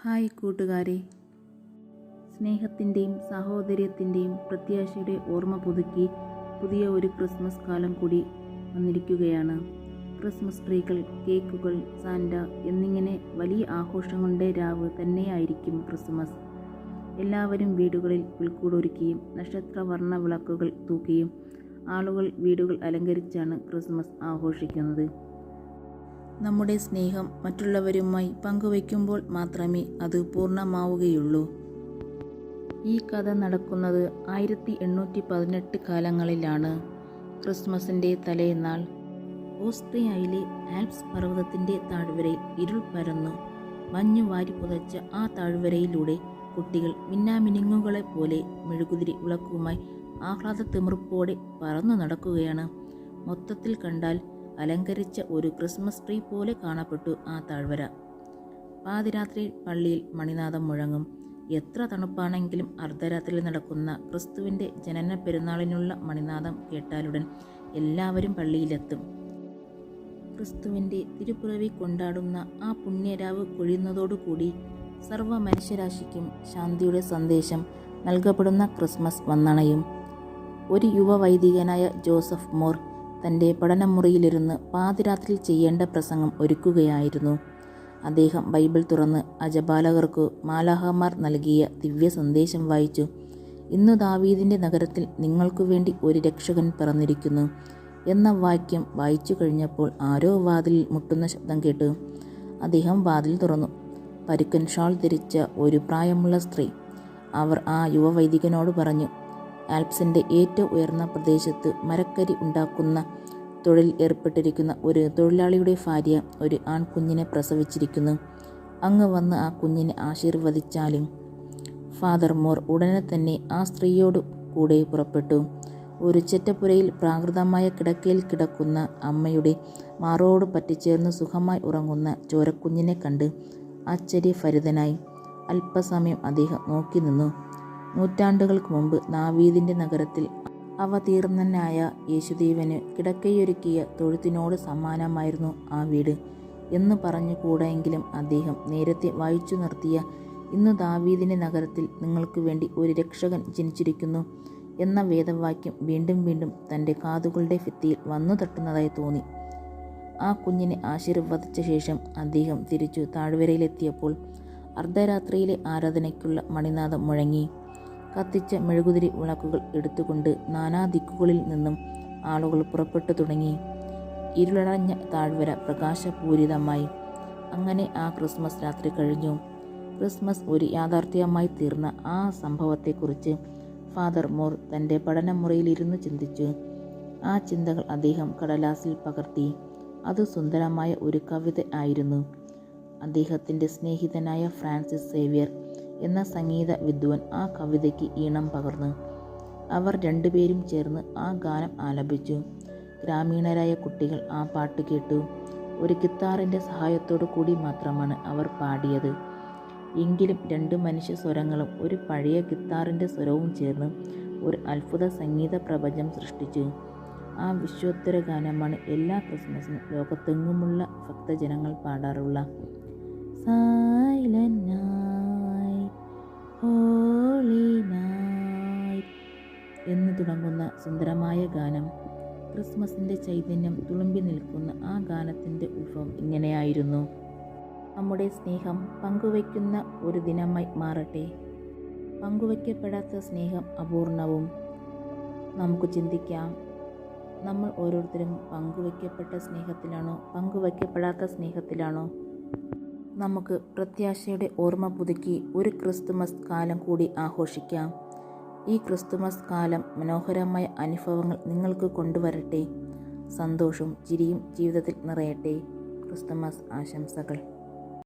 Hi കൂട്ടുകാരെ, സ്നേഹത്തിൻ്റെയും സഹോദര്യത്തിൻ്റെയും പ്രത്യാശയുടെ ഓർമ്മ പുതുക്കി പുതിയ ഒരു ക്രിസ്മസ് കാലം കൂടി വന്നിരിക്കുകയാണ്. ക്രിസ്മസ് ട്രീകൾ, കേക്കുകൾ, സാന്റ എന്നിങ്ങനെ വലിയ ആഘോഷങ്ങളുടെ രാവ് തന്നെയായിരിക്കും ക്രിസ്മസ്. എല്ലാവരും വീടുകളിൽ പുൽക്കൂടൊരുക്കിയും നക്ഷത്രവർണ്ണ വിളക്കുകൾ തൂക്കിയും ആളുകൾ വീടുകൾ അലങ്കരിച്ചാണ് ക്രിസ്മസ് ആഘോഷിക്കുന്നത്. നമ്മുടെ സ്നേഹം മറ്റുള്ളവരുമായി പങ്കുവയ്ക്കുമ്പോൾ മാത്രമേ അത് പൂർണ്ണമാവുകയുള്ളൂ. ഈ കഥ നടക്കുന്നത് 1818 കാലങ്ങളിലാണ്. ക്രിസ്മസിൻ്റെ തലേന്നാൾ ഓസ്ട്രിയയിലെ ആൽപ്സ് പർവ്വതത്തിൻ്റെ താഴ്വരയിൽ ഇരുൾ പരന്നു. മഞ്ഞു വാരി പുതച്ച ആ താഴ്വരയിലൂടെ കുട്ടികൾ മിന്നാമിനുങ്ങുകളെ പോലെ മെഴുകുതിരി വിളക്കുമായി ആഹ്ലാദത്തിമിർപ്പോടെ പറന്നു നടക്കുകയാണ്. മൊത്തത്തിൽ കണ്ടാൽ അലങ്കരിച്ച ഒരു ക്രിസ്മസ് ട്രീ പോലെ കാണപ്പെട്ടു ആ താഴ്വര. പാതിരാത്രി പള്ളിയിൽ മണിനാദം മുഴങ്ങും. എത്ര തണുപ്പാണെങ്കിലും അർദ്ധരാത്രിയിൽ നടക്കുന്ന ക്രിസ്തുവിൻ്റെ ജനന പെരുന്നാളിനുള്ള മണിനാദം കേട്ടാലുടൻ എല്ലാവരും പള്ളിയിലെത്തും. ക്രിസ്തുവിൻ്റെ തിരുപ്പിറവി കൊണ്ടാടുന്ന ആ പുണ്യരാവ് കൊഴിയുന്നതോടുകൂടി സർവ്വ മനുഷ്യരാശിക്കും ശാന്തിയുടെ സന്ദേശം നൽകപ്പെടുന്ന ക്രിസ്മസ് വന്നണയും. ഒരു യുവ വൈദികനായ ജോസഫ് മോർ തൻ്റെ പഠനമുറിയിലിരുന്ന് പാതിരാത്രിയിൽ ചെയ്യേണ്ട പ്രസംഗം ഒരുക്കുകയായിരുന്നു. അദ്ദേഹം ബൈബിൾ തുറന്ന് അജപാലകർക്കു മാലാഖമാർ നൽകിയ ദിവ്യ സന്ദേശം വായിച്ചു. ഇന്നു ദാവീദിൻ്റെ നഗരത്തിൽ നിങ്ങൾക്കു വേണ്ടി ഒരു രക്ഷകൻ പിറന്നിരിക്കുന്നു എന്ന വാക്യം വായിച്ചു കഴിഞ്ഞപ്പോൾ ആരോ വാതിലിൽ മുട്ടുന്ന ശബ്ദം കേട്ടു. അദ്ദേഹം വാതിൽ തുറന്നു. പരുക്കൻ ഷാൾ ധരിച്ച ഒരു പ്രായമുള്ള സ്ത്രീ. അവർ ആ യുവവൈദികനോട് പറഞ്ഞു, ആൽപ്സിൻ്റെ ഏറ്റവും ഉയർന്ന പ്രദേശത്ത് മരക്കരി ഉണ്ടാക്കുന്ന തൊഴിൽ ഏർപ്പെട്ടിരിക്കുന്ന ഒരു തൊഴിലാളിയുടെ ഭാര്യ ഒരു ആൺകുഞ്ഞിനെ പ്രസവിച്ചിരിക്കുന്നു. അങ്ങ് വന്ന് ആ കുഞ്ഞിനെ ആശീർവദിച്ചാലും. ഫാദർ മോർ ഉടനെ തന്നെ ആ സ്ത്രീയോട് കൂടെ പുറപ്പെട്ടു. ഒരു ചെറ്റപ്പുരയിൽ പ്രാകൃതമായ കിടക്കയിൽ കിടക്കുന്ന അമ്മയുടെ മാറോട് പറ്റിച്ചേർന്ന് സുഖമായി ഉറങ്ങുന്ന ചോരക്കുഞ്ഞിനെ കണ്ട് ആശ്ചര്യഭരിതനായി അല്പസമയം അദ്ദേഹം നോക്കി നിന്നു. നൂറ്റാണ്ടുകൾക്ക് മുമ്പ് ദാവീദിൻ്റെ നഗരത്തിൽ അവതീർണനായ യേശുദേവന് കിടക്കയൊരുക്കിയ തൊഴുത്തിനോട് സമാനമായിരുന്നു ആ വീട് എന്ന് പറഞ്ഞുകൂടെയെങ്കിലും അദ്ദേഹം നേരത്തെ വായിച്ചു നിർത്തിയ ഇന്ന് ദാവീദിൻ്റെ നഗരത്തിൽ നിങ്ങൾക്ക് വേണ്ടി ഒരു രക്ഷകൻ ജനിച്ചിരിക്കുന്നു എന്ന വേദവാക്യം വീണ്ടും വീണ്ടും തൻ്റെ കാതുകളുടെ ഭിത്തിയിൽ വന്നു തട്ടുന്നതായി തോന്നി. ആ കുഞ്ഞിനെ ആശീർവദിച്ച ശേഷം അദ്ദേഹം തിരിച്ചു താഴ്വരയിലെത്തിയപ്പോൾ അർദ്ധരാത്രിയിലെ ആരാധനയ്ക്കുള്ള മണിനാദം മുഴങ്ങി. കത്തിച്ച മെഴുകുതിരി വിളക്കുകൾ എടുത്തുകൊണ്ട് നാനാ ദിക്കുകളിൽ നിന്നും ആളുകൾ പുറപ്പെട്ടു തുടങ്ങി. ഇരുളടഞ്ഞ താഴ്വര പ്രകാശപൂരിതമായി. അങ്ങനെ ആ ക്രിസ്മസ് രാത്രി കഴിഞ്ഞു. ക്രിസ്മസ് ഒരു യാഥാർത്ഥ്യമായി തീർന്ന ആ സംഭവത്തെക്കുറിച്ച് ഫാദർ മോർ തൻ്റെ പഠനമുറിയിലിരുന്ന് ചിന്തിച്ചു. ആ ചിന്തകൾ അദ്ദേഹം കടലാസിൽ പകർത്തി. അത് സുന്ദരമായ ഒരു കവിത ആയിരുന്നു. അദ്ദേഹത്തിൻ്റെ സ്നേഹിതനായ ഫ്രാൻസിസ് സേവ്യർ എന്ന സംഗീത വിദ്വാൻ ആ കവിതയ്ക്ക് ഈണം പകർന്നു. അവർ രണ്ടുപേരും ചേർന്ന് ആ ഗാനം ആലപിച്ചു. ഗ്രാമീണരായ കുട്ടികൾ ആ പാട്ട് കേട്ടു. ഒരു ഗിത്താറിൻ്റെ സഹായത്തോടു കൂടി മാത്രമാണ് അവർ പാടിയത്. എങ്കിലും രണ്ട് മനുഷ്യ സ്വരങ്ങളും ഒരു പഴയ ഗിത്താറിൻ്റെ സ്വരവും ചേർന്ന് ഒരു അത്ഭുത സംഗീത പ്രപഞ്ചം സൃഷ്ടിച്ചു. ആ വിശ്വോത്തര ഗാനമാണ് എല്ലാ ക്രിസ്മസിനും ലോകത്തെങ്ങുമുള്ള ഭക്തജനങ്ങൾ പാടാറുള്ള സൈലന്റ് നൈറ്റ് ഹോളി നൈറ്റ് എന്ന് തുടങ്ങുന്ന സുന്ദരമായ ഗാനം. ക്രിസ്മസിൻ്റെ ചൈതന്യം തുളുമ്പി നിൽക്കുന്ന ആ ഗാനത്തിൻ്റെ ഉത്ഭവം ഇങ്ങനെയായിരുന്നു. നമ്മുടെ സ്നേഹം പങ്കുവയ്ക്കുന്ന ഒരു ദിനമായി മാറട്ടെ. പങ്കുവയ്ക്കപ്പെടാത്ത സ്നേഹം അപൂർണവും. നമുക്ക് ചിന്തിക്കാം, നമ്മൾ ഓരോരുത്തരും പങ്കുവയ്ക്കപ്പെട്ട സ്നേഹത്തിലാണോ പങ്കുവയ്ക്കപ്പെടാത്ത സ്നേഹത്തിലാണോ? നമുക്ക് പ്രത്യാശയുടെ ഓർമ്മ പുതുക്കി ഒരു ക്രിസ്തുമസ് കാലം കൂടി ആഘോഷിക്കാം. ഈ ക്രിസ്തുമസ് കാലം മനോഹരമായ അനുഭവങ്ങൾ നിങ്ങൾക്ക് കൊണ്ടുവരട്ടെ. സന്തോഷവും ചിരിയും ജീവിതത്തിൽ നിറയട്ടെ. ക്രിസ്തുമസ് ആശംസകൾ.